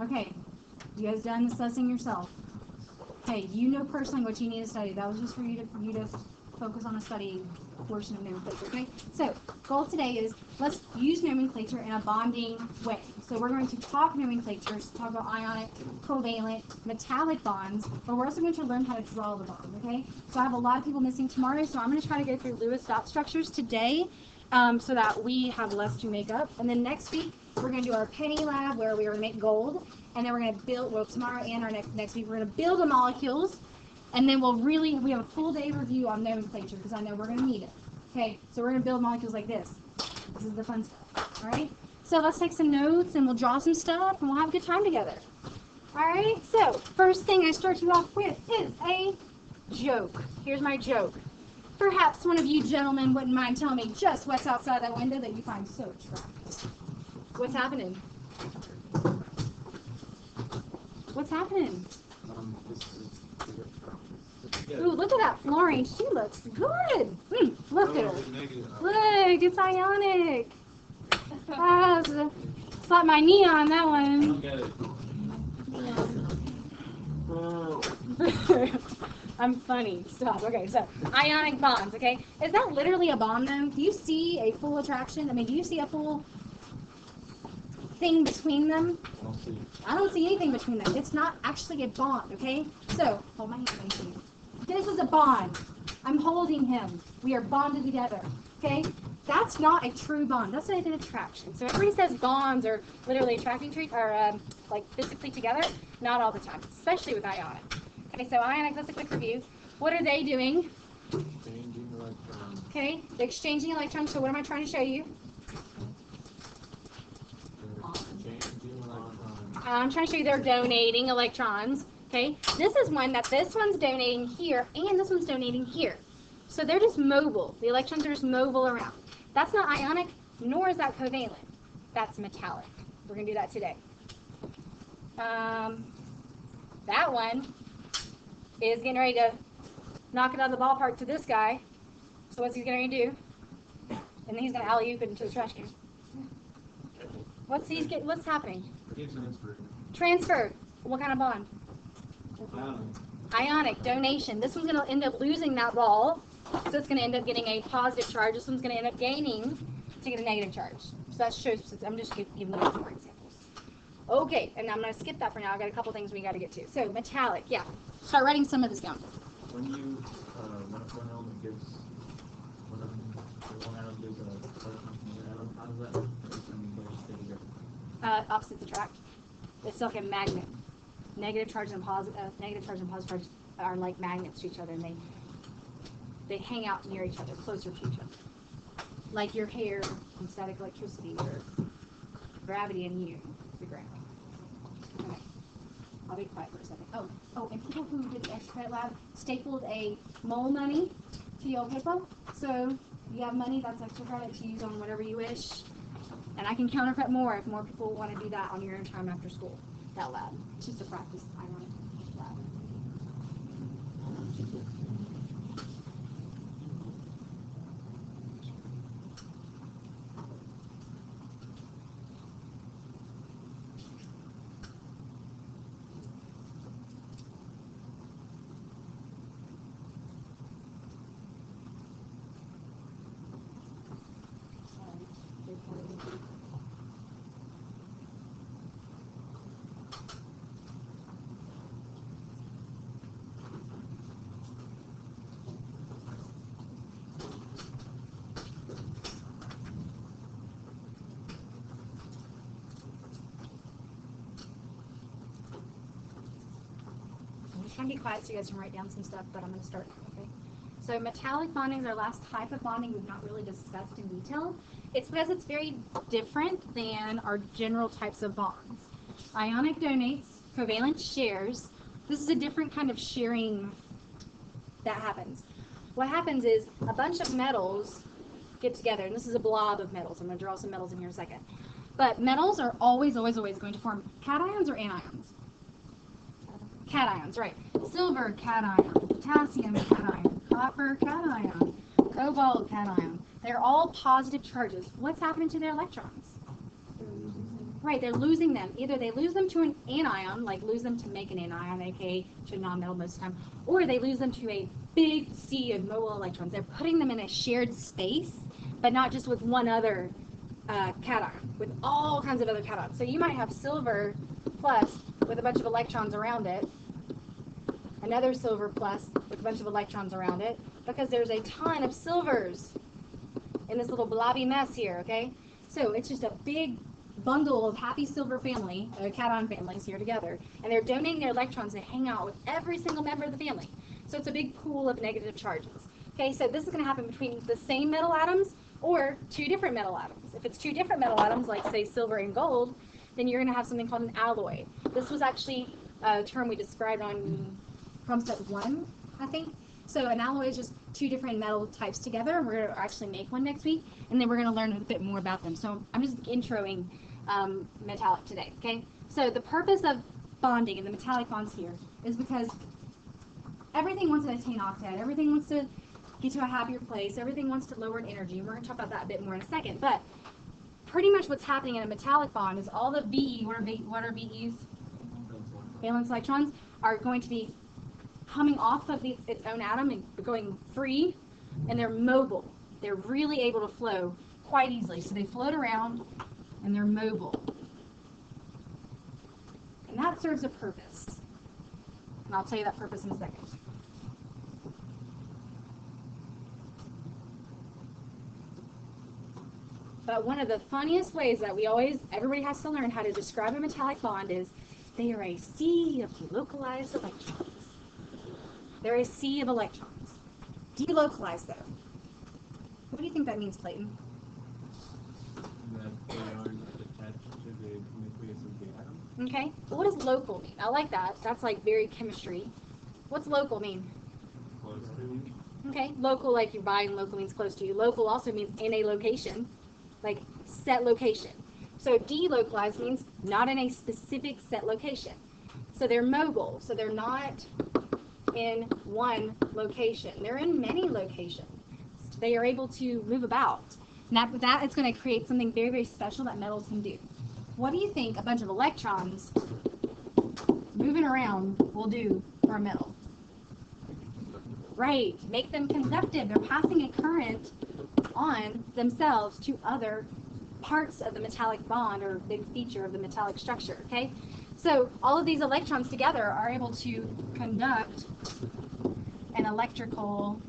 Okay, you guys done assessing yourself? Okay, you know personally what you need to study. That was just for you to focus on a study portion of nomenclature, okay? So, goal today is let's use nomenclature in a bonding way. So we're going to talk nomenclatures, talk about ionic, covalent, metallic bonds, but we're also going to learn how to draw the bond, okay? So I have a lot of people missing tomorrow, so I'm going to try to go through Lewis dot structures today so that we have less to make up. And then next week, we're going to do our penny lab where we're going to make gold, and then we're going to build, well, tomorrow and our next week, we're going to build the molecules. And then we have a full day review on nomenclature because I know we're going to need it. Okay, so we're going to build molecules like this. This is the fun stuff. All right, so let's take some notes and we'll draw some stuff and we'll have a good time together. All right, so first thing I start you off with is a joke. Here's my joke. Perhaps one of you gentlemen wouldn't mind telling me just what's outside that window that you find so attractive. What's happening? What's happening? Ooh, look at that fluorine. She looks good. Look at her. Look, it's ionic. Slap my knee on that one. I'm funny. Stop. Okay, so ionic bonds, okay? Is that literally a bond, though? Do you see a full attraction? I mean, do you see a full thing between them? I don't see anything between them. It's not actually a bond, okay? So, hold my hand. This is a bond. I'm holding him. We are bonded together, okay? That's not a true bond. That's not an attraction. So everybody says bonds are literally attracting to like physically together. Not all the time, especially with ionic. Okay, so ionic, that's a quick review. What are they doing? Exchanging electrons. Okay, they're exchanging electrons. So what am I trying to show you? I'm trying to show you they're donating electrons. Okay, this is one that this one's donating here and this one's donating here. So they're just mobile. The electrons are just mobile around. That's not ionic, nor is that covalent. That's metallic. We're going to do that today. That one is getting ready to knock it out of the ballpark to this guy. So what's he going to do? And then he's going to alley-oop it into the trash can. What's happening? Transferred. What kind of bond? Ionic, donation. This one's going to end up losing that ball, so it's going to end up getting a positive charge. This one's going to end up gaining to get a negative charge. So that shows, I'm just giving you more examples. Okay, and I'm going to skip that for now. I've got a couple things we got to get to. So, metallic, yeah. Start writing some of this down. When you, one element gives, one atom gives a electron from another atom, how does that stay together? Opposites attract. It's like a magnet. Negative charge and positive charge are like magnets to each other, and they hang out near each other, closer to each other. Like your hair and static electricity, or gravity and you, the ground. Okay, I'll be quiet for a second. Oh, and people who did the extra credit lab stapled a mole money to your paper. So you have money, that's extra credit to use on whatever you wish. And I can counterfeit more if more people want to do that on your own time after school. That lab. It's just a practice ionic lab. Trying to be quiet so you guys can write down some stuff, but I'm going to start now, okay? So metallic bonding is our last type of bonding we've not really discussed in detail. It's because it's very different than our general types of bonds. Ionic donates, covalent shares. This is a different kind of sharing that happens. What happens is a bunch of metals get together, and this is a blob of metals. I'm going to draw some metals in here in a second. But metals are always going to form cations or anions. Cations, right. Silver, cation. Potassium, cation. Copper, cation. Cobalt, cation. They're all positive charges. What's happening to their electrons? Right, they're losing them. Either they lose them to an anion, like lose them to make an anion, aka to a non-metal most of the time, or they lose them to a big sea of mobile electrons. They're putting them in a shared space, but not just with one other cation, with all kinds of other cations. So you might have silver plus with a bunch of electrons around it, another silver plus with a bunch of electrons around it, because there's a ton of silvers in this little blobby mess here, okay? So it's just a big bundle of happy silver family, cation families here together, and they're donating their electrons to hang out with every single member of the family. So it's a big pool of negative charges. Okay, so this is going to happen between the same metal atoms or two different metal atoms. If it's two different metal atoms, like say silver and gold, then you're going to have something called an alloy. This was actually a term we described on concept 1, I think. So an alloy is just two different metal types together, and we're going to actually make one next week, and then we're going to learn a bit more about them. So I'm just introing metallic today, okay? So the purpose of bonding and the metallic bonds here is because everything wants to attain octet, everything wants to get to a happier place, everything wants to lower in energy, and we're going to talk about that a bit more in a second, but pretty much what's happening in a metallic bond is all the VE, what are VEs? Valence electrons are going to be coming off of its own atom and going free, and they're mobile. They're really able to flow quite easily. So they float around and they're mobile. And that serves a purpose. And I'll tell you that purpose in a second. But one of the funniest ways that everybody has to learn how to describe a metallic bond is they are a sea of delocalized electrons. They're a sea of electrons. Delocalized, though. What do you think that means, Clayton? That they aren't attached to the nucleus of the atom. Okay. But what does local mean? I like that. That's like very chemistry. What's local mean? Close to you. Okay. Local, like you're buying, local means close to you. Local also means in a location, like set location. So delocalized means not in a specific set location. So they're mobile. So they're not in one location. They're in many locations. They are able to move about. And that is going to create something very, very special that metals can do. What do you think a bunch of electrons moving around will do for a metal? Right, make them conductive. They're passing a current on themselves to other parts of the metallic bond or big feature of the metallic structure, okay? So all of these electrons together are able to conduct an electrical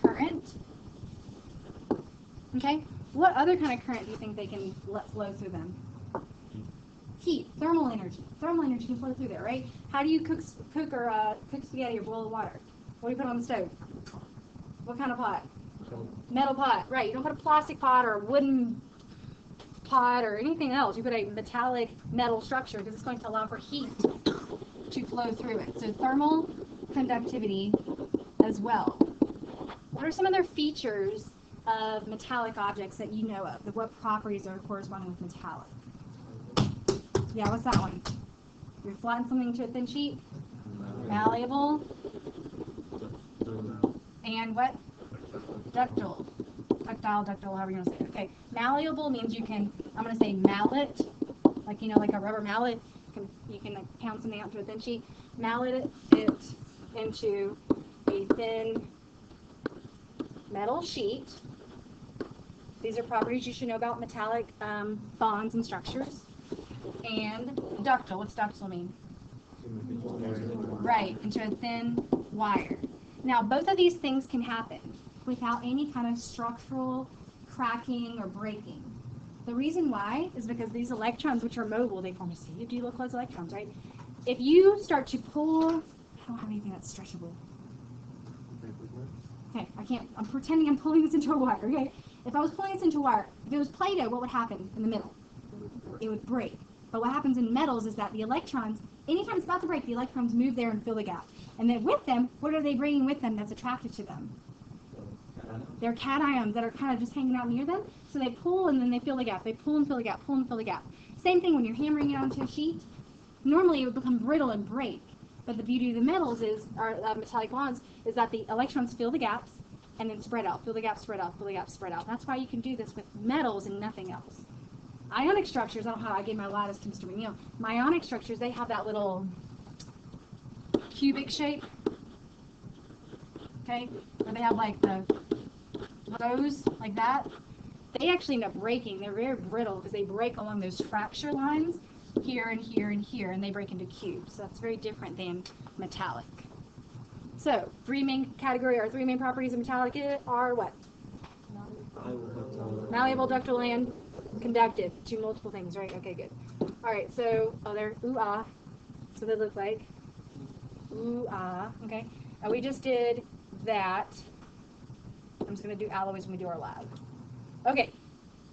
current. Okay? What other kind of current do you think they can let flow through them? Heat, thermal energy. Thermal energy can flow through there, right? How do you cook spaghetti or boil water? What do you put on the stove? What kind of pot? Metal pot, right? You don't put a plastic pot or a wooden pot or anything else. You put a metallic metal structure because it's going to allow for heat to flow through it. So thermal conductivity as well. What are some other features of metallic objects that you know of? What properties are corresponding with metallic? Yeah, what's that one? You're flattening something to a thin sheet? Malleable. And what? Ductile, however you want to say it. Okay, malleable means you can, I'm going to say mallet, like, you know, like a rubber mallet. You can like, pound something out to a thin sheet. Mallet it into a thin metal sheet. These are properties you should know about metallic bonds and structures. And ductile, what's ductile mean? Right, into a thin wire. Now, both of these things can happen without any kind of structural cracking or breaking. The reason why is because these electrons, which are mobile, they form a sea of delocalized electrons, right? If you start to pull, I don't have anything that's stretchable. Okay, I can't, I'm pretending I'm pulling this into a wire, okay? If I was pulling this into a wire, if it was Play-Doh, what would happen in the middle? It would break. But what happens in metals is that the electrons, anytime it's about to break, the electrons move there and fill the gap. And then with them, what are they bringing with them that's attractive to them? They're cations that are kind of just hanging out near them. So they pull and then they fill the gap. They pull and fill the gap, pull and fill the gap. Same thing when you're hammering it onto a sheet. Normally it would become brittle and break. But the beauty of the metals is, or metallic bonds, is that the electrons fill the gaps and then spread out. Fill the gap, spread out, fill the gap, spread out. That's why you can do this with metals and nothing else. Ionic structures, I don't know how I gave my lattice to Mr. McNeil. My ionic structures, they have that little cubic shape. Okay? Or they have like the rows like that. They actually end up breaking. They're very brittle because they break along those fracture lines here and here and here, and they break into cubes. So that's very different than metallic. So, three main properties of metallic are what? Malleable, ductile, and conductive. Two multiple things, right? Okay, good. All right, so, they're ooh-ah. So they look like ooh-ah, okay? And we just did that. I'm just going to do alloys when we do our lab. Okay,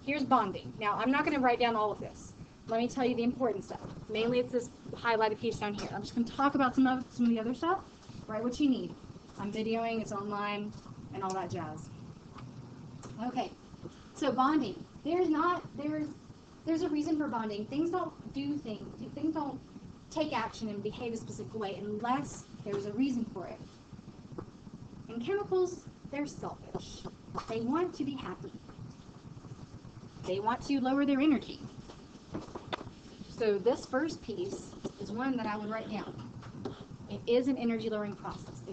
here's bonding. Now, I'm not going to write down all of this. Let me tell you the important stuff. Mainly, it's this highlighted piece down here. I'm just going to talk about some of the other stuff. Write what you need. I'm videoing, it's online, and all that jazz. Okay, so bonding. There's a reason for bonding. Things don't do things. Things don't take action and behave a specific way unless there's a reason for it. In chemicals, they're selfish. They want to be happy. They want to lower their energy. So this first piece is one that I would write down. It is an energy lowering process.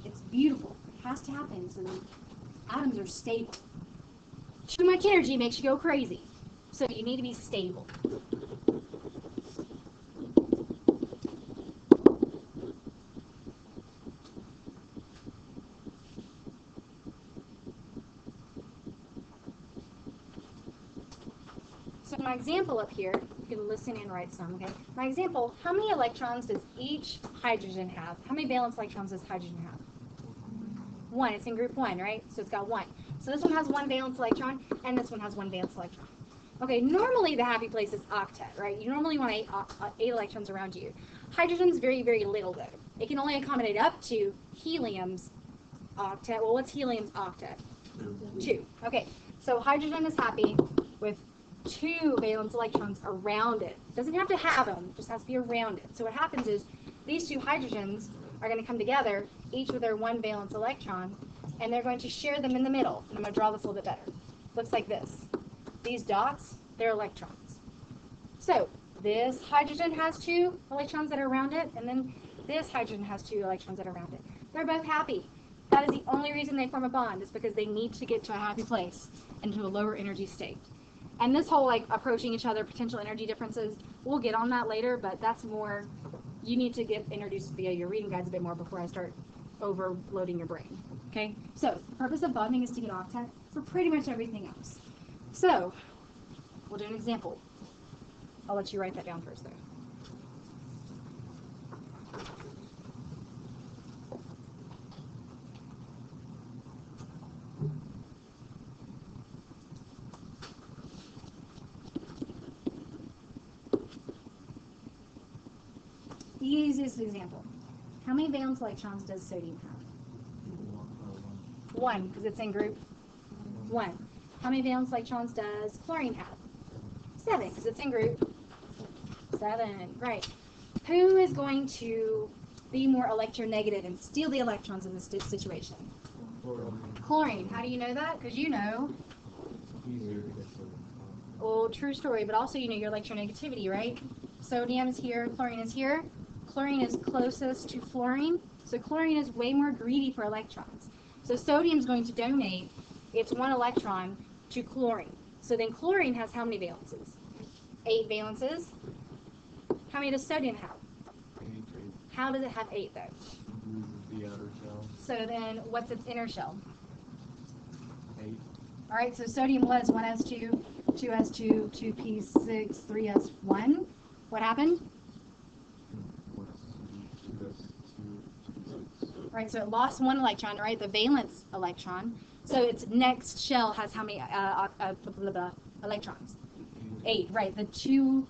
It's beautiful. It has to happen so the atoms are stable. Too much energy makes you go crazy. So you need to be stable. So my example up here, you can listen and write some, okay? My example, how many electrons does each hydrogen have? How many valence electrons does hydrogen have? One. It's in group 1, right? So it's got 1. So this one has 1 valence electron, and this one has 1 valence electron. Okay, normally the happy place is octet, right? You normally want 8 electrons around you. Hydrogen's very, very little, though. It can only accommodate up to helium's octet. Well, what's helium's octet? 2. Okay, so hydrogen is happy with 2 valence electrons around it. Doesn't have to have them, just has to be around it. So what happens is these 2 hydrogens are going to come together, each with their 1 valence electron, and they're going to share them in the middle. And I'm going to draw this a little bit better. Looks like this. These dots, they're electrons. So this hydrogen has 2 electrons that are around it, and then this hydrogen has 2 electrons that are around it. They're both happy. That is the only reason they form a bond, is because they need to get to a happy place and to a lower energy state. And this whole like approaching each other, potential energy differences, we'll get on that later, but that's more, you need to get introduced via your reading guides a bit more before I start overloading your brain. Okay, so the purpose of bonding is to get octet for pretty much everything else. So we'll do an example. I'll let you write that down first though. The easiest example. How many valence electrons does sodium have? 1, because it's in group 1. How many valence electrons does chlorine have? 7, because it's in group 7. Right. Who is going to be more electronegative and steal the electrons in this situation? Chlorine. How do you know that? Because you know, well, true story, but also you know your electronegativity, right? Sodium is here, chlorine is here. Chlorine is closest to fluorine, so chlorine is way more greedy for electrons. So sodium is going to donate its 1 electron to chlorine. So then chlorine has how many valences? 8 valences. How many does sodium have? 8. How does it have 8 though? The outer shell. So then what's its inner shell? 8. All right, so sodium was 1s2, 2s2, 2p6, 3s1. What happened? Right, so it lost 1 electron, right? The valence electron. So its next shell has how many electrons? 8, right? The 2s2,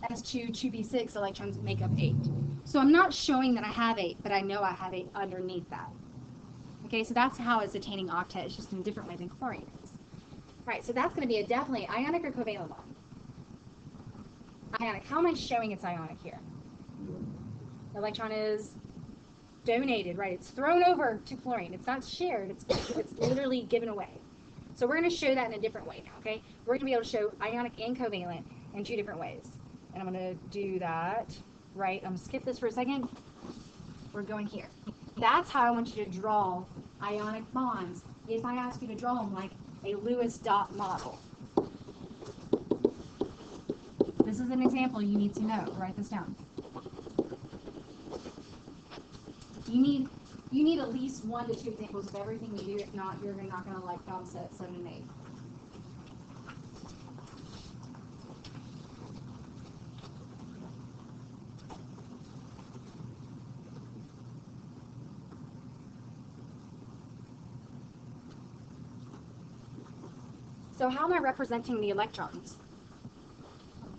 2p6 electrons make up 8. So I'm not showing that I have 8, but I know I have 8 underneath that. Okay, so that's how it's attaining octet. It's just in a different way than chlorine is. Right, so that's going to be a definitely ionic or covalent bond. Ionic. How am I showing it's ionic here? The electron is donated, right? It's thrown over to chlorine. It's not shared. It's literally given away. So we're going to show that in a different way now, okay? We're going to be able to show ionic and covalent in 2 different ways. And I'm going to do that, right? I'm going to skip this for a second. We're going here. That's how I want you to draw ionic bonds if I ask you to draw them like a Lewis dot model. This is an example you need to know. Write this down. You need at least 1 to 2 examples of everything we do. If not, you're not going to like problem set 7 and 8. So how am I representing the electrons?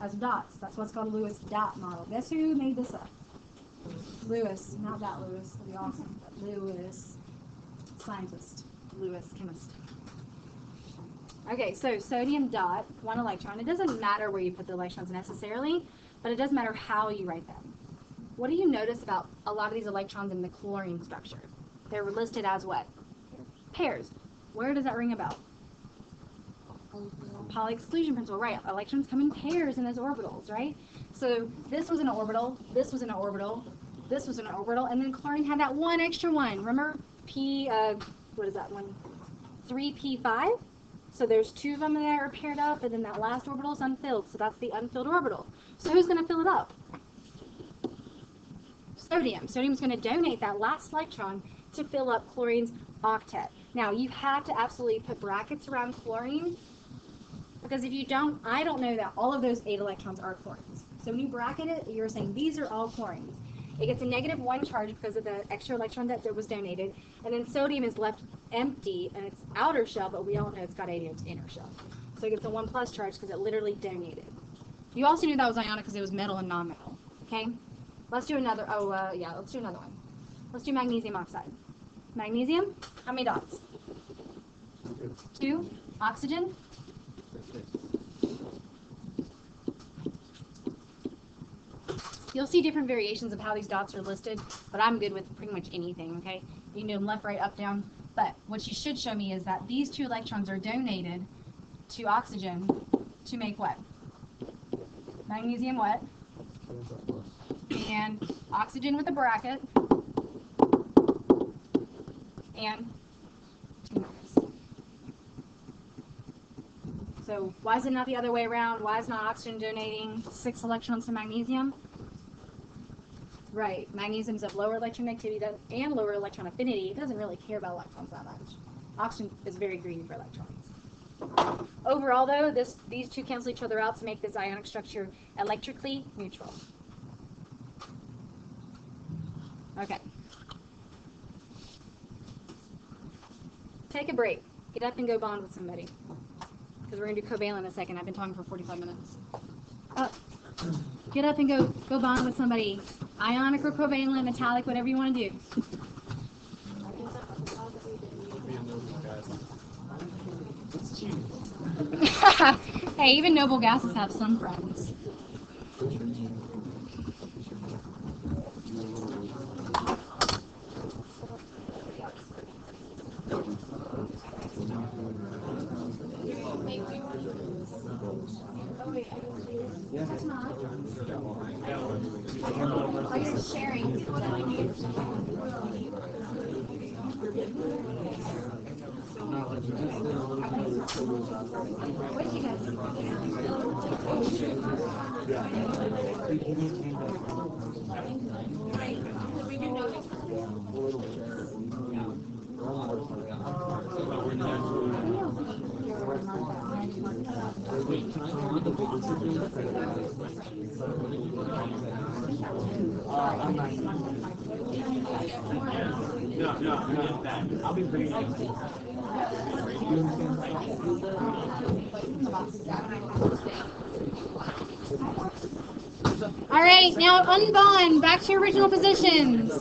As dots. That's what's called a Lewis dot model. Guess who made this up? Lewis. Not that Lewis. That'd be awesome. But Lewis, scientist. Lewis, chemist. Okay, so sodium dot, 1 electron. It doesn't matter where you put the electrons necessarily, but it does matter how you write them. What do you notice about a lot of these electrons in the chlorine structure? They're listed as what? Pairs. Where does that ring a bell? Pauli exclusion principle, right? Electrons come in pairs in those orbitals, right? So this was an orbital, this was an orbital, this was an orbital, and then chlorine had that one extra one. Remember what is that one? 3p5? So there's 2 of them that are paired up, and then that last orbital is unfilled, so that's the unfilled orbital. So who's going to fill it up? Sodium. Sodium's going to donate that last electron to fill up chlorine's octet. Now, you have to absolutely put brackets around chlorine, because if you don't, I don't know that all of those 8 electrons are chlorines. So when you bracket it, you're saying these are all chlorines. It gets a -1 charge because of the extra electron that was donated, and then sodium is left empty in its outer shell, but we all know it's got 8 in its inner shell. So it gets a 1+ charge because it literally donated. You also knew that was ionic because it was metal and non-metal. Okay? Let's do another, let's do another one. Let's do magnesium oxide. Magnesium, how many dots? 2. Oxygen? You'll see different variations of how these dots are listed, but I'm good with pretty much anything, okay? You can do them left, right, up, down. But what you should show me is that these 2 electrons are donated to oxygen to make what? Magnesium what? And oxygen with a bracket. And 2 minus. So why is it not the other way around? Why is not oxygen donating 6 electrons to magnesium? Right, magnesium's of lower electron activity and lower electron affinity. It doesn't really care about electrons that much. Oxygen is very greedy for electrons. Overall, though, these 2 cancel each other out to make this ionic structure electrically neutral. Okay. Take a break. Get up and go bond with somebody. Because we're going to do covalent in a second. I've been talking for 45 minutes. Up. Get up and go bond with somebody. Ionic or covalent, metallic, whatever you want to do. Hey, even noble gases have some friends. Are you sharing? What did you guys I'll be bringing All right, now unbond, back to your original positions.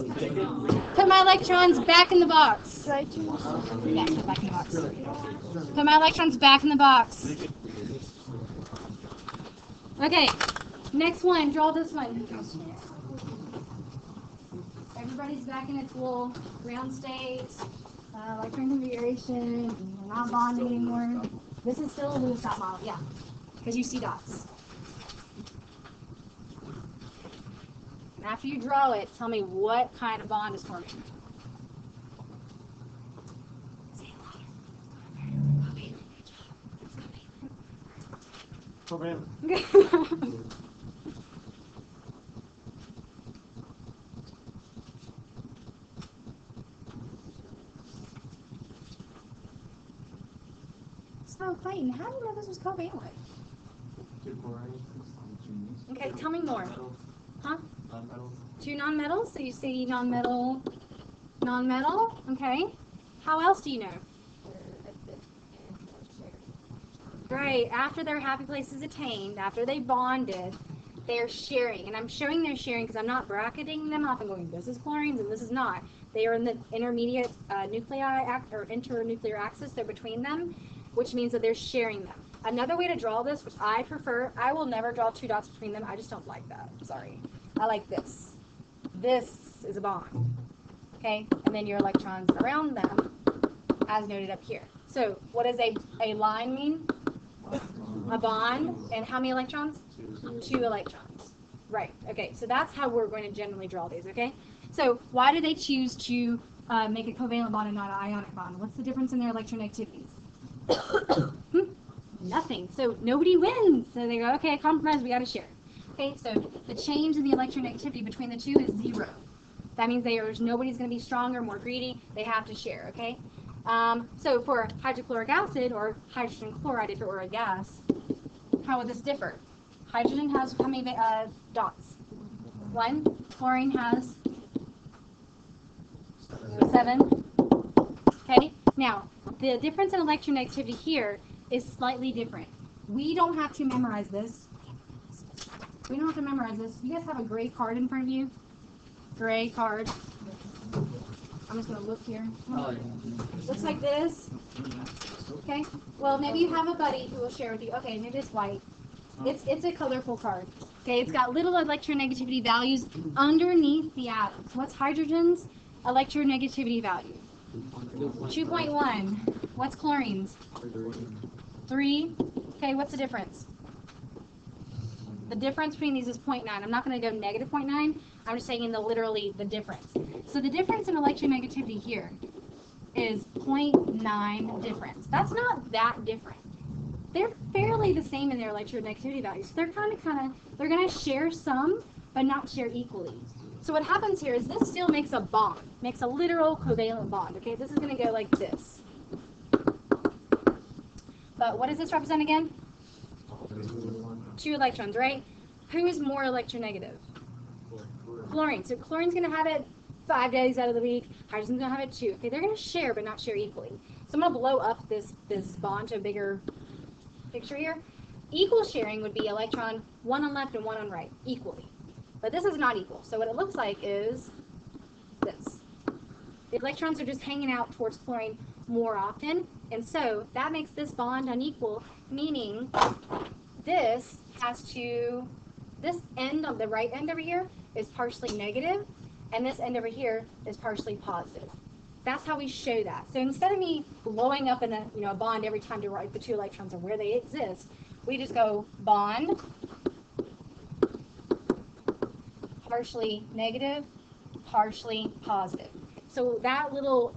Put my electrons back in the box. Yeah, back in the box. Put my electrons back in the box. Okay, next one, draw this one. Everybody's back in its little ground state. electron configuration, we're not bonding anymore. This is still a Lewis dot model, yeah, because you see dots. And after you draw it, tell me what kind of bond is forming. Say it louder. Copy. Good job. It's coming. Okay. So, Clayton, how do you know this was covalent? Okay, tell me more. Huh? Two nonmetals, so you see nonmetal, nonmetal, okay. How else do you know? Right, after their happy place is attained, after they bonded, they're sharing. And I'm showing they're sharing because I'm not bracketing them off and going, this is chlorines and this is not. They are in the intermediate nuclei or internuclear axis, they're between them, which means that they're sharing them. Another way to draw this, which I prefer, I will never draw two dots between them. I just don't like that. I'm sorry. I like this. This is a bond. Okay? And then your electrons around them, as noted up here. So what does a line mean? A bond. And how many electrons? 2 electrons. Right. Okay. So that's how we're going to generally draw these. Okay? So why do they choose to make a covalent bond and not an ionic bond? What's the difference in their electronegativities? Nothing. So nobody wins. So they go, okay, compromise, we got to share. Okay, so the change in the electronegativity between the two is 0. That means nobody's going to be stronger, more greedy. They have to share, okay? So for hydrochloric acid or hydrogen chloride, if it were a gas, how would this differ? Hydrogen has how many dots? 1. Chlorine has 7. Okay, now the difference in electronegativity here is slightly different. We don't have to memorize this. We don't have to memorize this. You guys have a gray card in front of you? Gray card. I'm just going to look here. Looks like this. Okay. Well, maybe you have a buddy who will share with you. Okay, maybe it's white. It's a colorful card. Okay, it's got little electronegativity values underneath the atoms. What's hydrogen's electronegativity value? 2.1. What's chlorine's? 3. Okay, what's the difference? The difference between these is 0.9. I'm not going to go negative 0.9. I'm just saying literally the difference. So the difference in electronegativity here is 0.9 difference. That's not that different. They're fairly the same in their electronegativity values. They're they're going to share some, but not share equally. So what happens here is this still makes a bond, makes a literal covalent bond. Okay, this is going to go like this. But what does this represent again? 2 electrons, right? Who is more electronegative? Chlorine. So chlorine's going to have it 5 days out of the week. Hydrogen's going to have it 2. Okay, they're going to share, but not share equally. So I'm going to blow up this bond to a bigger picture here. Equal sharing would be electron 1 on left and 1 on right, equally. But this is not equal. So what it looks like is this. The electrons are just hanging out towards chlorine more often, and so that makes this bond unequal, meaning this end on the right end over here is partially negative, and this end over here is partially positive. That's how we show that. So instead of me blowing up in a bond every time to write the 2 electrons and where they exist, we just go bond, partially negative, partially positive. So that little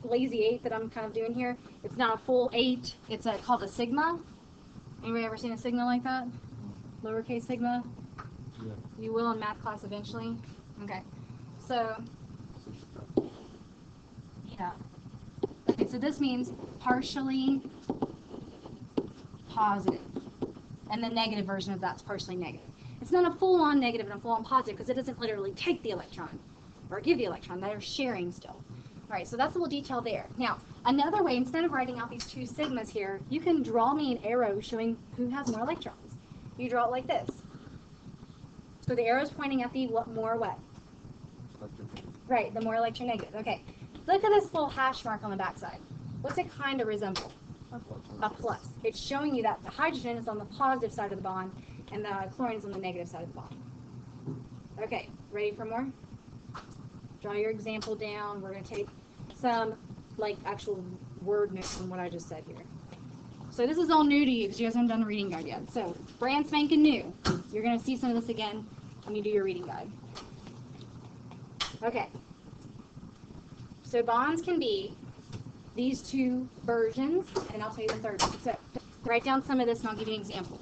lazy 8 that I'm kind of doing here, it's not a full 8. It's called a sigma. Anybody ever seen a sigma like that? Lowercase sigma? Yeah. You will in math class eventually. Okay. So, yeah. Okay, so this means partially positive. And the negative version of that's partially negative. It's not a full-on negative and a full-on positive because it doesn't literally take the electron or give the electron. They're sharing still. All right, so that's a little detail there. Now, another way, instead of writing out these 2 sigmas here, you can draw me an arrow showing who has more electrons. You draw it like this. So the arrow's pointing at the more what? Right, the more electronegative. Okay. Look at this little hash mark on the backside. What's it kind of resemble? A plus. It's showing you that the hydrogen is on the positive side of the bond and the chlorine is on the negative side of the bond. Okay, ready for more? Draw your example down. We're going to take some like actual word notes on what I just said here. So this is all new to you because you guys haven't done a reading guide yet. So brand spanking new. You're going to see some of this again when you do your reading guide. Okay. So bonds can be these two versions, and I'll tell you the third one. So write down some of this and I'll give you an example.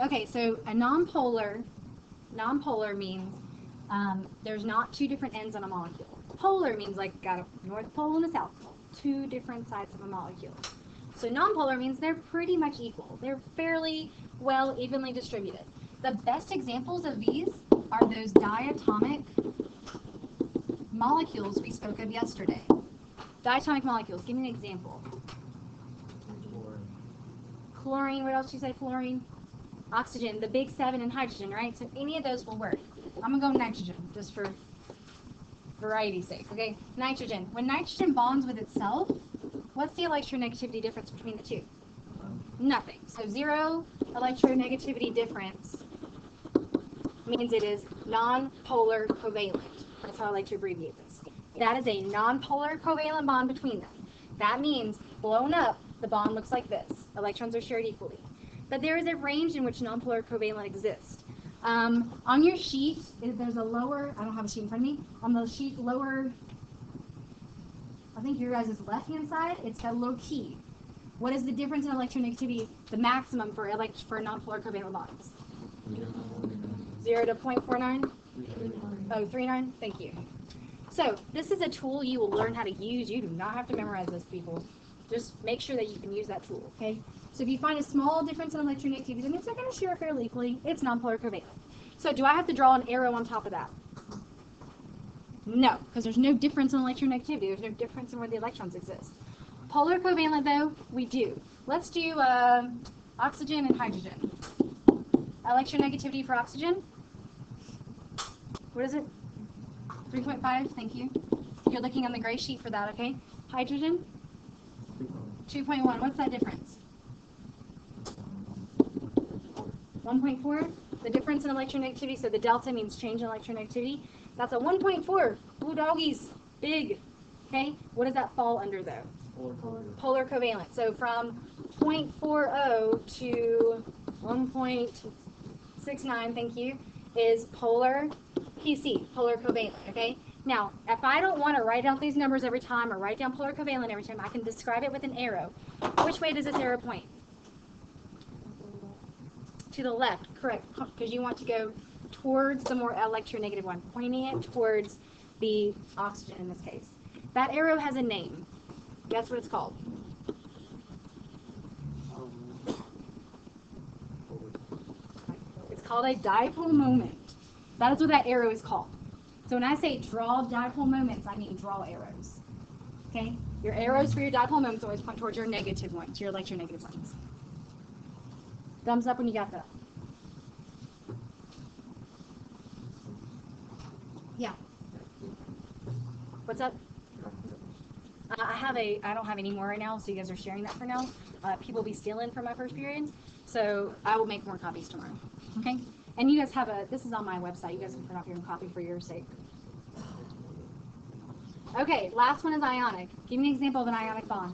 Okay, so a nonpolar means there's not two different ends on a molecule. Polar means like got a north pole and a south pole, two different sides of a molecule. So nonpolar means they're pretty much equal. They're fairly well evenly distributed. The best examples of these are those diatomic molecules we spoke of yesterday. Diatomic molecules, give me an example. Chlorine, what else did you say, fluorine? Oxygen, the big seven, and hydrogen, right? So any of those will work. I'm going to go nitrogen, just for variety's sake, okay? Nitrogen. When nitrogen bonds with itself, what's the electronegativity difference between the two? Nothing. So 0 electronegativity difference means it is non-polar covalent. That's how I like to abbreviate this. That is a non-polar covalent bond between them. That means blown up, the bond looks like this. Electrons are shared equally. But there is a range in which nonpolar covalent exists. On your sheet, there's a lower, I don't have a sheet in front of me, on the sheet lower, I think your guys' left-hand side, it's got a little key. What is the difference in electronegativity, the maximum for nonpolar covalent bonds? 0 to 0.49? Oh, 39? Thank you. So this is a tool you will learn how to use. You do not have to memorize this, people. Just make sure that you can use that tool, okay? So if you find a small difference in electronegativity, and it's not going to share fairly equally, it's nonpolar covalent. So do I have to draw an arrow on top of that? No, because there's no difference in electronegativity. There's no difference in where the electrons exist. Polar covalent, though, we do. Let's do oxygen and hydrogen. Electronegativity for oxygen? What is it? 3.5, thank you. You're looking on the gray sheet for that, okay? Hydrogen? 2.1, what's that difference? 1.4, the difference in electronegativity, so the delta means change in electronegativity. That's a 1.4. Ooh, doggies, big. Okay, what does that fall under though? Polar covalent. So from 0.40 to 1.69, thank you, is polar PC, polar covalent, okay? Now, if I don't want to write down these numbers every time or write down polar covalent every time, I can describe it with an arrow. Which way does this arrow point? To the left, correct, because you want to go towards the more electronegative one, pointing it towards the oxygen in this case. That arrow has a name. Guess what it's called? It's called a dipole moment. That is what that arrow is called. So when I say draw dipole moments, I mean draw arrows. Okay? Your arrows for your dipole moments always point towards your negative ones, your electronegative ones. Thumbs up when you got that. Yeah. What's up? I don't have any more right now, so you guys are sharing that for now. People will be stealing from my first period, so I will make more copies tomorrow. Okay? And you guys have this is on my website. You guys can print off your own copy for your sake. Okay, last one is ionic. Give me an example of an ionic bond.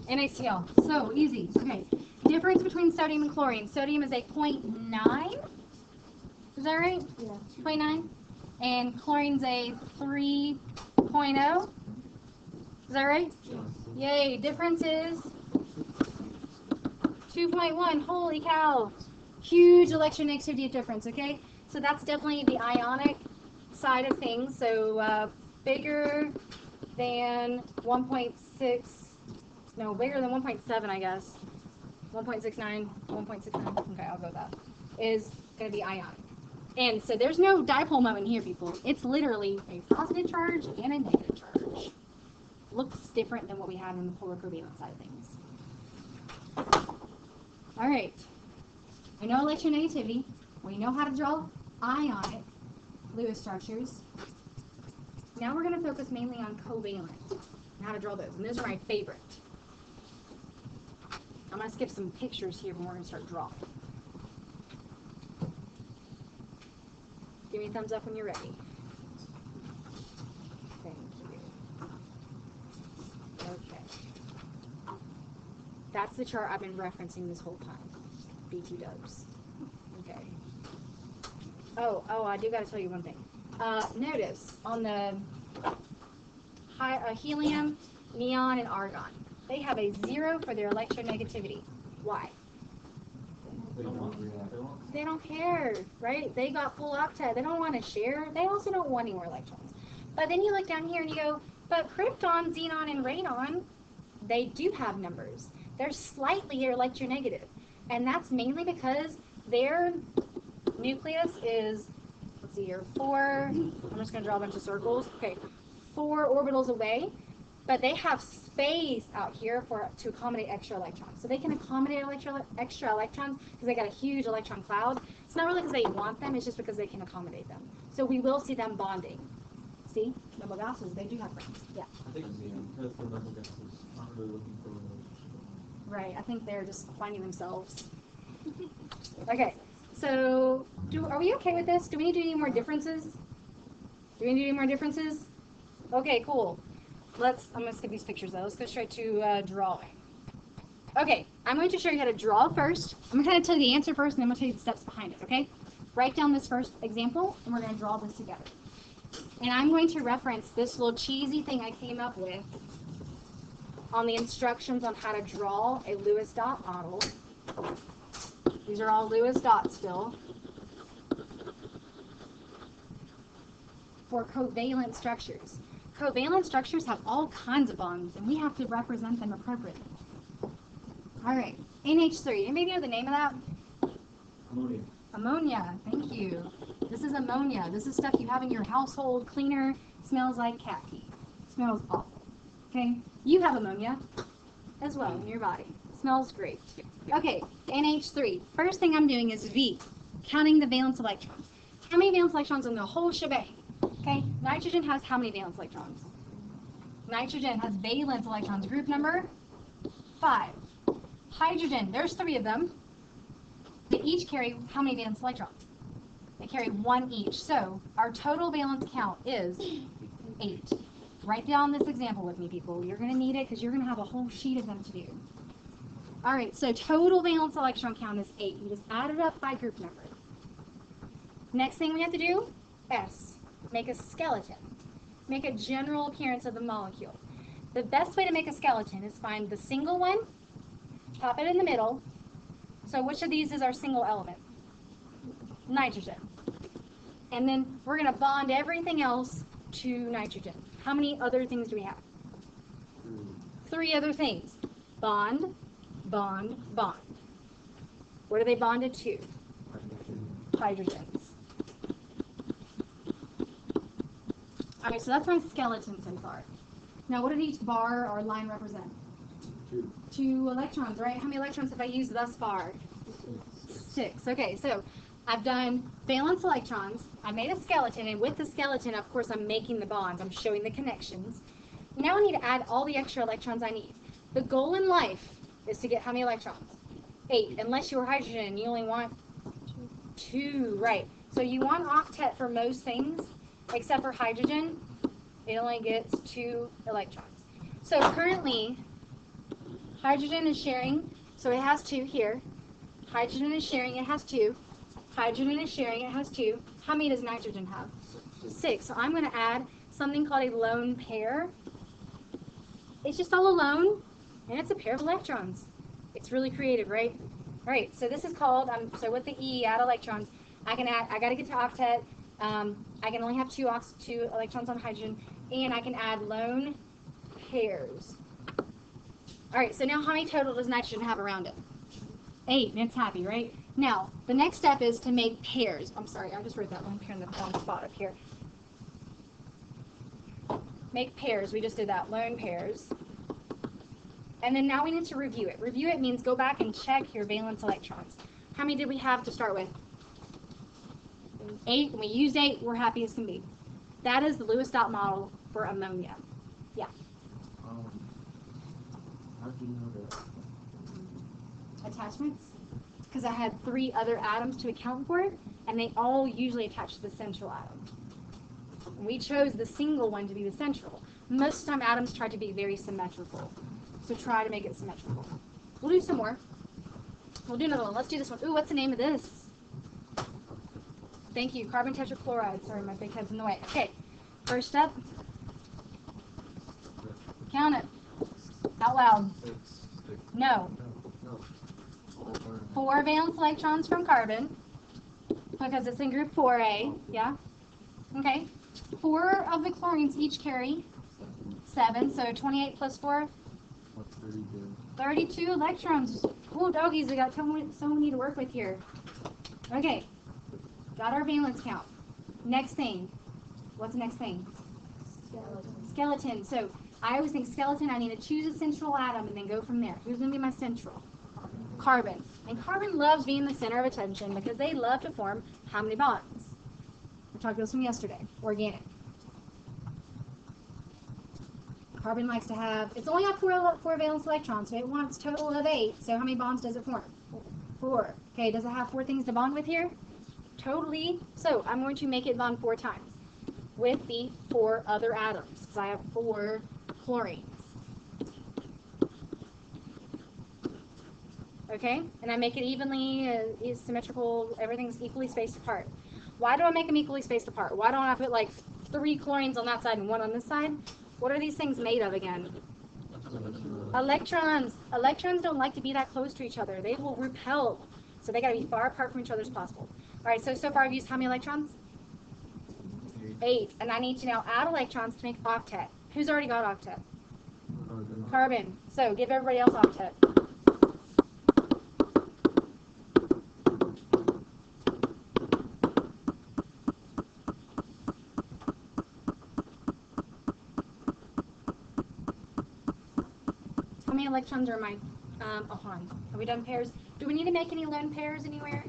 NaCl. So easy. Okay. Difference between sodium and chlorine. Sodium is a 0.9. Is that right? Yeah. 0.9. And chlorine's a 3.0. Is that right? Yeah. Yay. Difference is 2.1. Holy cow. Huge electronegativity difference, okay? So that's definitely the ionic side of things. So bigger than 1.6, no, bigger than 1.7, I guess. 1.69, 1.69, okay, I'll go with that, is going to be ionic. And so there's no dipole moment here, people. It's literally a positive charge and a negative charge. Looks different than what we have in the polar covalent side of things. All right. We know electronegativity. We know how to draw ionic Lewis structures. Now we're going to focus mainly on covalent and how to draw those. And those are my favorite. I'm going to skip some pictures here when we're going to start drawing. Give me a thumbs up when you're ready. Thank you. Okay. That's the chart I've been referencing this whole time. B2 dubs. Okay. Oh, I do got to tell you one thing. Notice on the helium, neon, and argon, they have a 0 for their electronegativity. Why? They don't care, right? They got full octet. They don't want to share. They also don't want any more electrons. But then you look down here and you go, but krypton, xenon, and radon, they do have numbers. They're slightly electronegative. And that's mainly because their nucleus is, let's see here, 4, I'm just going to draw a bunch of circles. Okay, 4 orbitals away. But they have space out here to accommodate extra electrons. So they can accommodate extra electrons because they got a huge electron cloud. It's not really because they want them, it's just because they can accommodate them. So we will see them bonding. See? Double gases, they do have friends. Yeah. I think because the double gases aren't really looking for a relationship. Right, I think they're just finding themselves. Okay, so are we okay with this? Do we need to do any more differences? Do we need to do any more differences? Okay, cool. I'm going to skip these pictures though. Let's go straight to drawing. Okay, I'm going to show you how to draw first. I'm going to kind of tell you the answer first, and then I'm going to tell you the steps behind it, okay? Write down this first example, and we're going to draw this together. And I'm going to reference this little cheesy thing I came up with on the instructions on how to draw a Lewis dot model. These are all Lewis dots still. For covalent structures. Covalent structures have all kinds of bonds, and we have to represent them appropriately. All right, NH3. Anybody know the name of that? Ammonia. Ammonia. Thank you. This is ammonia. This is stuff you have in your household cleaner. Smells like cat pee. Smells awful. Okay? You have ammonia as well in your body. Smells great. Okay, NH3. First thing I'm doing is V, counting the valence electrons. How many valence electrons in the whole shebang? Okay, nitrogen has how many valence electrons? Nitrogen has valence electrons. Group number 5. Hydrogen, there's 3 of them. They each carry how many valence electrons? They carry 1 each. So our total valence count is 8. Write down this example with me, people. You're going to need it because you're going to have a whole sheet of them to do. All right, so total valence electron count is 8. You just add it up by group number. Next thing we have to do, S. Make a skeleton. Make a general appearance of the molecule. The best way to make a skeleton is find the single one, pop it in the middle. So which of these is our single element? Nitrogen. And then we're going to bond everything else to nitrogen. How many other things do we have? 3 other things. Bond, bond, bond. What are they bonded to? Hydrogens. All right, so that's my skeleton so far. Now, what did each bar or line represent? 2. 2 electrons, right? How many electrons have I used thus far? 6. Okay, so I've done valence electrons. I made a skeleton, and with the skeleton, of course, I'm making the bonds. I'm showing the connections. Now I need to add all the extra electrons I need. The goal in life is to get how many electrons? 8, unless you're hydrogen and you only want 2, right? So you want octet for most things, except for hydrogen. It only gets 2 electrons. So currently, hydrogen is sharing, so it has 2 here. Hydrogen is sharing, it has 2. Hydrogen is sharing, it has 2. How many does nitrogen have? 6. So I'm going to add something called a lone pair. It's just all alone, and it's a pair of electrons. It's really creative, right? All right, so this is called, so with the E, add electrons, I got to get to octet. I can only have two electrons on hydrogen, and I can add lone pairs. All right, so now how many total does nitrogen have around it? 8, and it's happy, right? Now, the next step is to make pairs. I'm sorry, I just wrote that lone pair in the wrong spot up here. Make pairs, we just did that, lone pairs. And then now we need to review it. Review it means go back and check your valence electrons. How many did we have to start with? 8, and we used 8, we're happy as can be. That is the Lewis dot model for ammonia. Yeah. How do you know that? Attachments? Because I had 3 other atoms to account for it, and they all usually attach to the central atom. And we chose the single one to be the central. Most of the time atoms try to be very symmetrical. So try to make it symmetrical. We'll do some more. We'll do another one. Let's do this one. Ooh, what's the name of this? Thank you. Carbon tetrachloride. Sorry, my big head's in the way. Okay. First up. Count it. Out loud. No. 4 valence electrons from carbon. Because it's in group 4A. Yeah? Okay. 4 of the chlorines each carry 7. So 28 plus 4? 32 electrons. Ooh, doggies, we got so many to work with here. Okay. Got our valence count. Next thing. What's the next thing? Skeleton. So I always think skeleton, I need to choose a central atom and then go from there. Who's going to be my central? Carbon. And carbon loves being the center of attention because they love to form how many bonds? We talked about this from yesterday. Organic. Carbon likes to have, it's only got 4 valence electrons, so it wants a total of 8. So how many bonds does it form? 4. Okay, does it have 4 things to bond with here? Totally. So I'm going to make it bond 4 times with the 4 other atoms, because I have 4 chlorines. Okay, and I make it evenly symmetrical, everything's equally spaced apart. Why do I make them equally spaced apart? Why don't I put like 3 chlorines on that side and 1 on this side? What are these things made of again? Electrons. Electrons don't like to be that close to each other. They will repel. So they got to be far apart from each other as possible. All right, so far I've used how many electrons? 8. And I need to now add electrons to make octet. Who's already got octet? Carbon. So give everybody else octet. How many electrons are mine? Hold on. Have we done pairs? Do we need to make any lone pairs anywhere?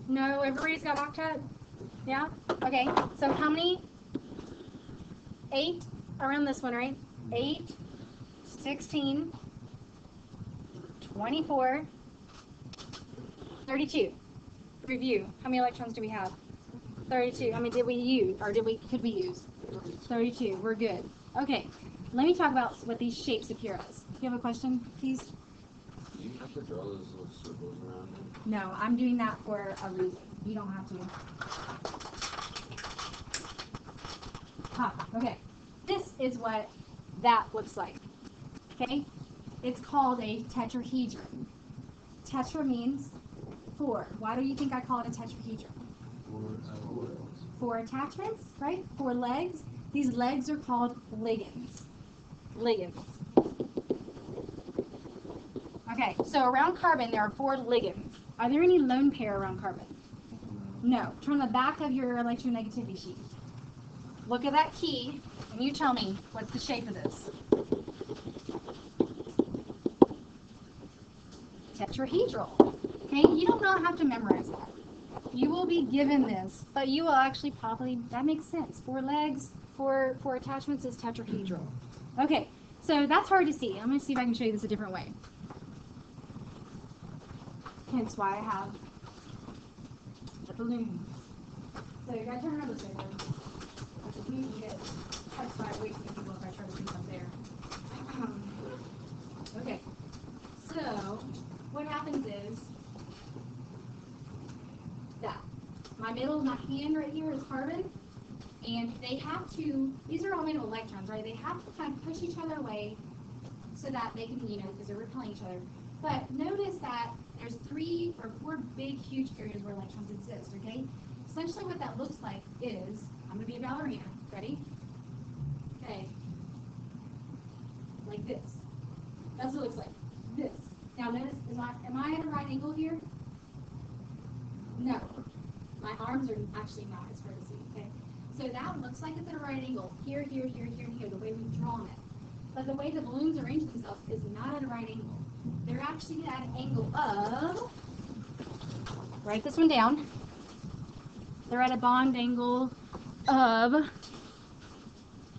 No, everybody's got octet? Yeah? Okay, so how many? 8 around this one, right? 8, 16, 24, 32. Review. How many electrons do we have? 32. I mean, did we use, or could we use? 32. We're good. Okay, let me talk about what these shapes appear as. Do you have a question, please? Do you have to draw those little circles around it? No, I'm doing that for a reason. You don't have to. Okay. This is what that looks like. Okay? It's called a tetrahedron. Tetra means 4. Why do you think I call it a tetrahedron? 4 attachments, right? 4 legs. These legs are called ligands. Ligands. Okay, so around carbon there are 4 ligands. Are there any lone pair around carbon? No. Turn the back of your electronegativity sheet. Look at that key, and you tell me what's the shape of this. Tetrahedral. Okay, you do not have to memorize that. You will be given this, but you will actually probably, that makes sense. 4 legs, 4 attachments is tetrahedral. Okay, so that's hard to see. I'm going to see if I can show you this a different way. Hence why I have the balloons. So you gotta turn around this way then. You can get touched by way too many people if I try to see up there. Okay. So what happens is that my hand right here is carbon, and they have to, these are all made of electrons, right? They have to kind of push each other away so that they can, because they're repelling each other. But notice that there's 3 or 4 big, huge areas where electrons exist, okay? Essentially what that looks like is, I'm going to be a ballerina. Ready? Okay. Like this. That's what it looks like. This. Now notice, am I at a right angle here? No. My arms are actually not. It's hard to see, okay? So that looks like it's at a right angle. Here, here, here, here, and here, the way we've drawn it. But the way the balloons arrange themselves is not at a right angle. They're actually at an angle of, write this one down. They're at a bond angle of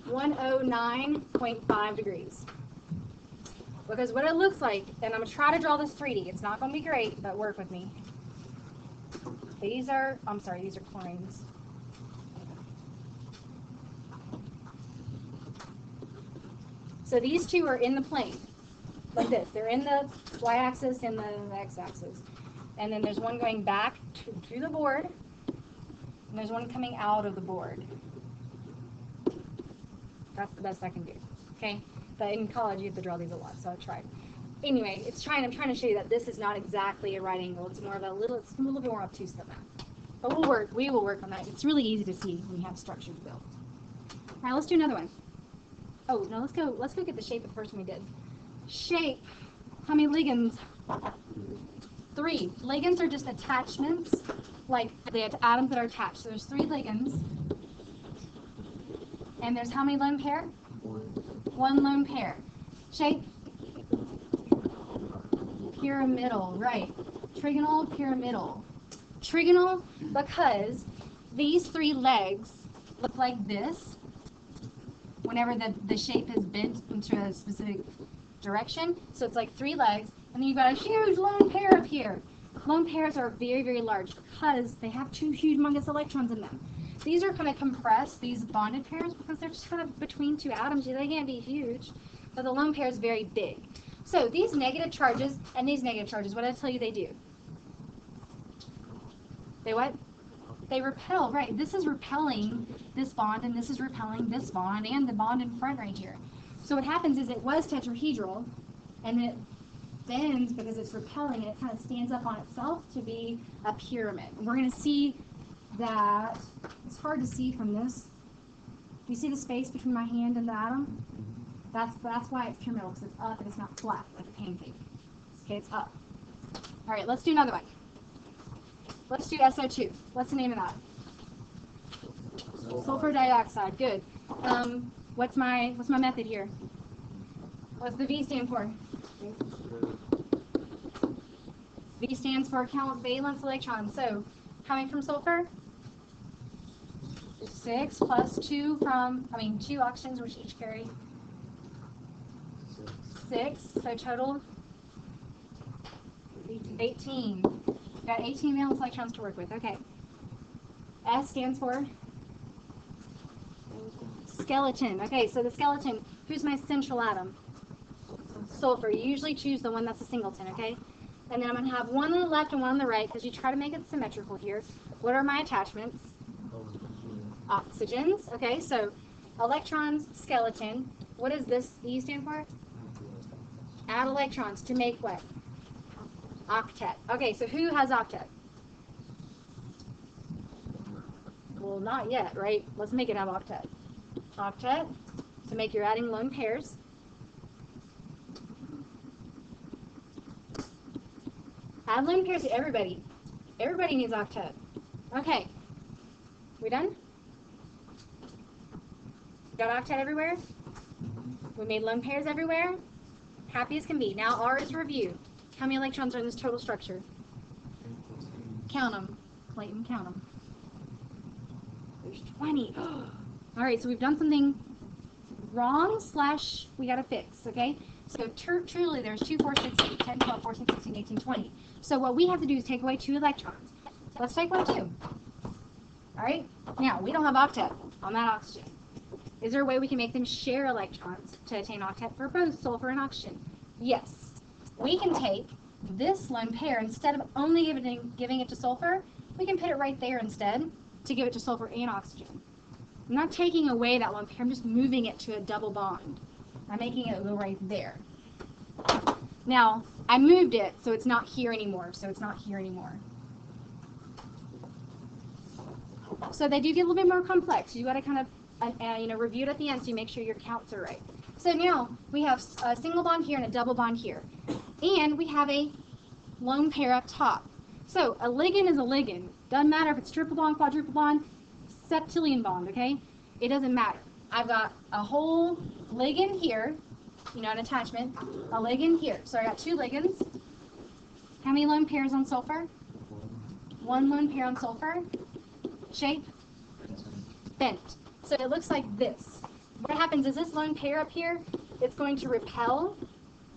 109.5 degrees. Because what it looks like, and I'm going to try to draw this 3D. It's not going to be great, but work with me. These are chlorines. So these two are in the plane, like this. They're in the y-axis and the x-axis. And then there's one going back to the board, and there's one coming out of the board. That's the best I can do, okay? But in college, you have to draw these a lot, so I tried. Anyway, I'm trying to show you that this is not exactly a right angle. It's more of it's a little bit more obtuse than that. But we will work on that. It's really easy to see when you have structures built. All right, let's do another one. Oh, no, let's go get the shape of the first one we did. Shape. How many ligands? 3. Ligands are just attachments, like they have atoms that are attached. So there's 3 ligands. And there's how many lone pair? 1 lone pair. Shape? Pyramidal, right. Trigonal, pyramidal. Trigonal because these 3 legs look like this whenever the shape is bent into a specific direction. So it's like 3 legs, and then you've got a huge lone pair up here. Lone pairs are very, very large because they have 2 humongous electrons in them. These are kind of compressed, these bonded pairs, because they're just kind of between 2 atoms. They can't be huge, but the lone pair is very big. So these negative charges and these negative charges, what did I tell you they do? They what? They repel, right? This is repelling this bond, and this is repelling this bond, and the bond in front right here. So what happens is it was tetrahedral, and then it bends because it's repelling, and it kind of stands up on itself to be a pyramid. And we're going to see that, it's hard to see from this. Do you see the space between my hand and the atom? That's why it's pyramidal, because it's up and it's not flat like a pancake. Okay, it's up. All right, let's do another one. Let's do SO2. What's the name of that? Sulfur dioxide. Good. What's my method here? What's the V stand for? V stands for count valence electrons. So, how many from sulfur? 6 plus 2 from, 2 oxygens, which each carry 6. So total 18. Got 18 valence electrons to work with. Okay. S stands for skeleton. Okay, so the skeleton, who's my central atom? Sulfur. You usually choose the one that's a singleton, okay? And then I'm going to have one on the left and one on the right because you try to make it symmetrical here. What are my attachments? Oxygens. Okay, so electrons, skeleton. What does this E stand for? Add electrons to make what? Octet. Okay, so who has octet? Well, not yet, right? Let's make it have octet. Octet, to make you're adding lone pairs. Add lone pairs to everybody. Everybody needs octet. Okay. We done? Got octet everywhere? We made lone pairs everywhere? Happy as can be. Now R is review. How many electrons are in this total structure? Count them. Clayton, count them. There's 20. All right, so we've done something wrong / we got to fix, okay? So truly there's 2, 4, 6, 8, 10, 12, 14, 16, 18, 20. So what we have to do is take away 2 electrons. Let's take away 2. All right? Now, we don't have octet on that oxygen. Is there a way we can make them share electrons to attain octet for both sulfur and oxygen? Yes. We can take this lone pair, instead of only giving it to sulfur, we can put it right there instead to give it to sulfur and oxygen. I'm not taking away that lone pair, I'm just moving it to a double bond. I'm making it go right there. Now, I moved it, so it's not here anymore. So they do get a little bit more complex. You got to kind of, review it at the end so you make sure your counts are right. So now we have a single bond here and a double bond here. And we have a lone pair up top. So a ligand is a ligand. Doesn't matter if it's triple bond, quadruple bond, septillion bond, okay? It doesn't matter. I've got a whole ligand here, an attachment, a ligand here. So I got two ligands. How many lone pairs on sulfur? One lone pair on sulfur. Shape? Bent. So it looks like this. What happens is this lone pair up here, it's going to repel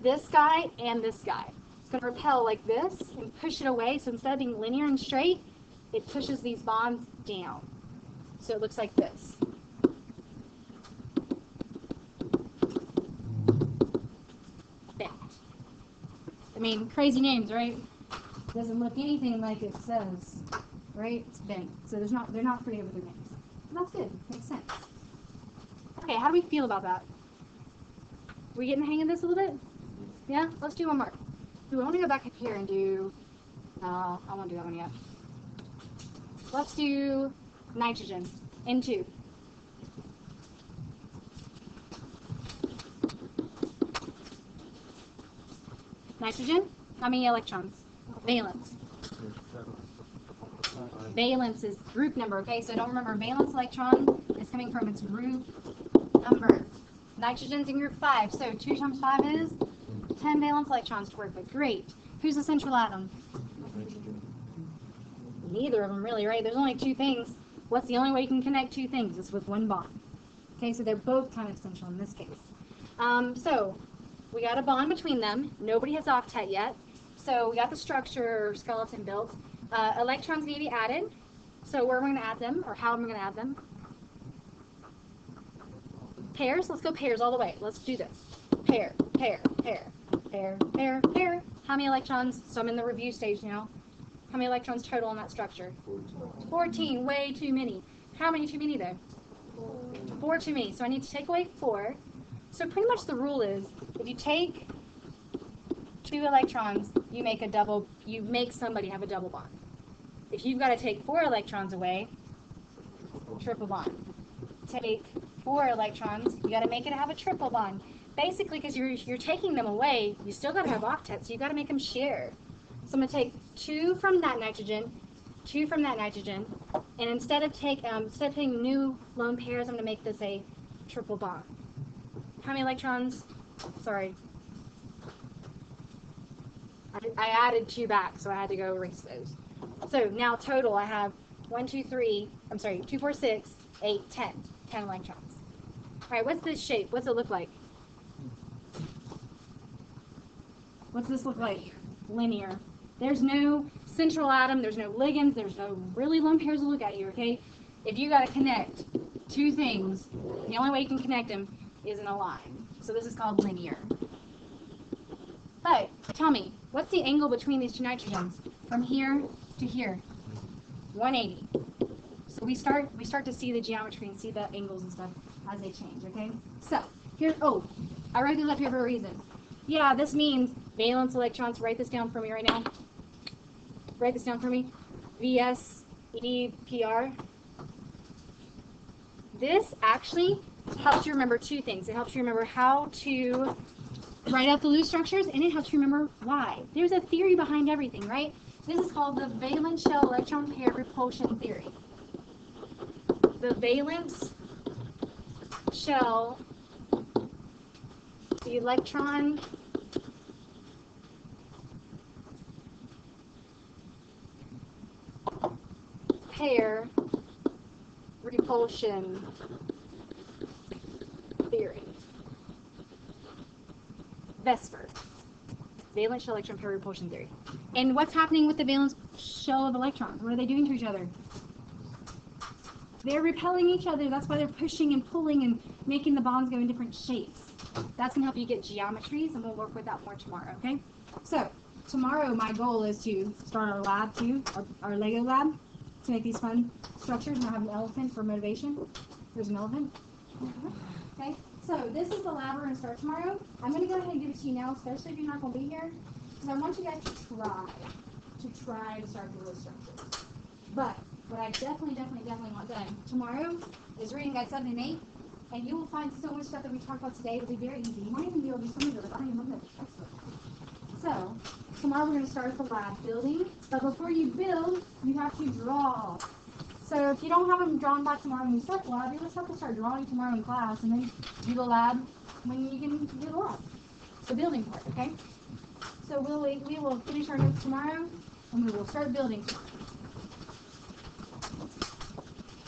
this guy and this guy. It's going to repel like this and push it away. So instead of being linear and straight, it pushes these bonds down. So it looks like this. Bent. I mean, crazy names, right? Doesn't look anything like it says, right? It's bent. So they're not creative with their names. But that's good. Makes sense. Okay, how do we feel about that? We getting the hang of this a little bit? Yeah? Let's do one more. Do we want to go back up here and do... No, I won't do that one yet. Let's do nitrogen. N2. Nitrogen? How many electrons? Valence. Valence is group number, okay? So don't remember, valence electron is coming from its group number. Nitrogen's in group 5, so 2 times 5 is 10 valence electrons to work with. Great. Who's the central atom? Neither of them really, right? There's only two things. What's the only way you can connect two things? It's with one bond. Okay, so they're both kind of essential in this case. So we got a bond between them. Nobody has octet yet. So we got the structure or skeleton built. Electrons need to be added. So where am I going to add them, or how am I going to add them? Pairs. Let's go pairs all the way. Let's do this. Pair, pair, pair, pair, pair, pair. How many electrons? So I'm in the review stage now. How many electrons total in that structure? 14. Way too many. How many too many there? 4 too many. So I need to take away 4. So pretty much the rule is, if you take 2 electrons, you make somebody have a double bond. If you've got to take 4 electrons away, triple bond. Take 4 electrons, you got to make it have a triple bond. Basically, because you're taking them away, you still got to have octets, so you got to make them share. So I'm going to take 2 from that nitrogen, 2 from that nitrogen, and instead of taking new lone pairs, I'm going to make this a triple bond. How many electrons? Sorry. I added 2 back, so I had to go erase those. So now total, I have 2, 4, 6, 8, 10. 10 electrons. All right, what's this shape? What's it look like? What's this look like? Linear. There's no central atom, there's no ligands, there's no really lone pairs to look at here, okay? If you got to connect 2 things, the only way you can connect them is in a line. So this is called linear. But tell me, what's the angle between these 2 nitrogens from here to here? 180. So we start to see the geometry and see the angles and stuff as they change, okay? So here, I wrote this up here for a reason. Yeah, this means valence electrons. Write this down for me right now. Write this down for me. VSEPR. This actually helps you remember 2 things. It helps you remember how to write out the loose structures, and it helps you remember why. There's a theory behind everything, right? This is called the valence shell electron pair repulsion theory. The valence shell electron pair repulsion theory. VSEPR. Valence shell electron pair repulsion theory. And what's happening with the valence shell of electrons? What are they doing to each other? They're repelling each other. That's why they're pushing and pulling and making the bonds go in different shapes. That's going to help you get geometries, and we'll work with that more tomorrow, okay? So, tomorrow my goal is to start our lab too, our Lego lab, to make these fun structures. And I'll have an elephant for motivation. There's an elephant. Okay? So this is the lab we're going to start tomorrow. I'm going to go ahead and give it to you now, especially if you're not going to be here, because I want you guys to try to start the list structures. But what I definitely want done tomorrow is reading guide 7 and 8, and you will find so much stuff that we talked about today. It'll be very easy. You might even be able to do some of it. I don't even know the textbook. So tomorrow we're going to start the lab building, but before you build, you have to draw. So if you don't have them drawn by tomorrow when you start the lab, you just have to start drawing tomorrow in class, and then do the lab when you can do the lab, the building part, okay? So we will finish our notes tomorrow, and we will start building tomorrow.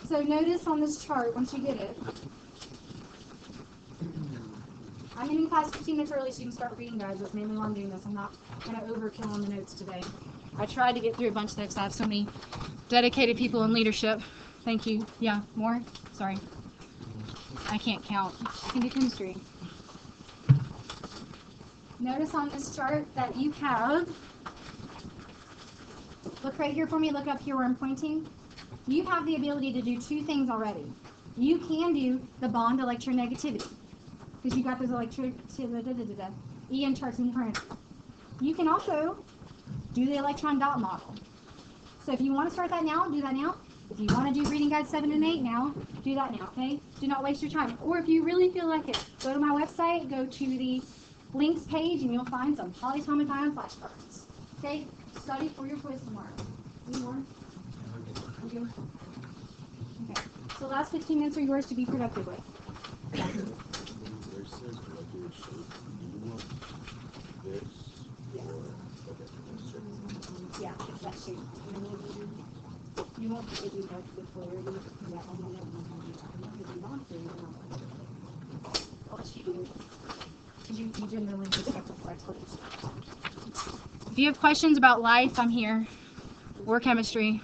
So notice on this chart, once you get it, I'm ending class 15 minutes early so you can start reading, guys. That's mainly why I'm doing this. I'm not going to overkill on the notes today. I tried to get through a bunch of those. I have so many dedicated people in leadership. Thank you. Yeah, more? Sorry. I can't count. I can do chemistry. Notice on this chart that you have, look right here for me, look up here where I'm pointing. You have the ability to do two things already. You can do the bond electronegativity, because you got those EN charts in front of you. You can also do the electron dot model. So if you want to start that now, do that now. If you want to do reading guide 7 and 8 now, do that now, okay? Do not waste your time. Or if you really feel like it, go to my website, go to the links page, and you'll find some polyatomic ion flashcards. Okay? Study for your quiz tomorrow. Any more? Okay. So the last 15 minutes are yours to be productive with. Yeah, that shape. You won't be able to do the polarity. You generally just have to flex with. If you have questions about life, I'm here. Or chemistry.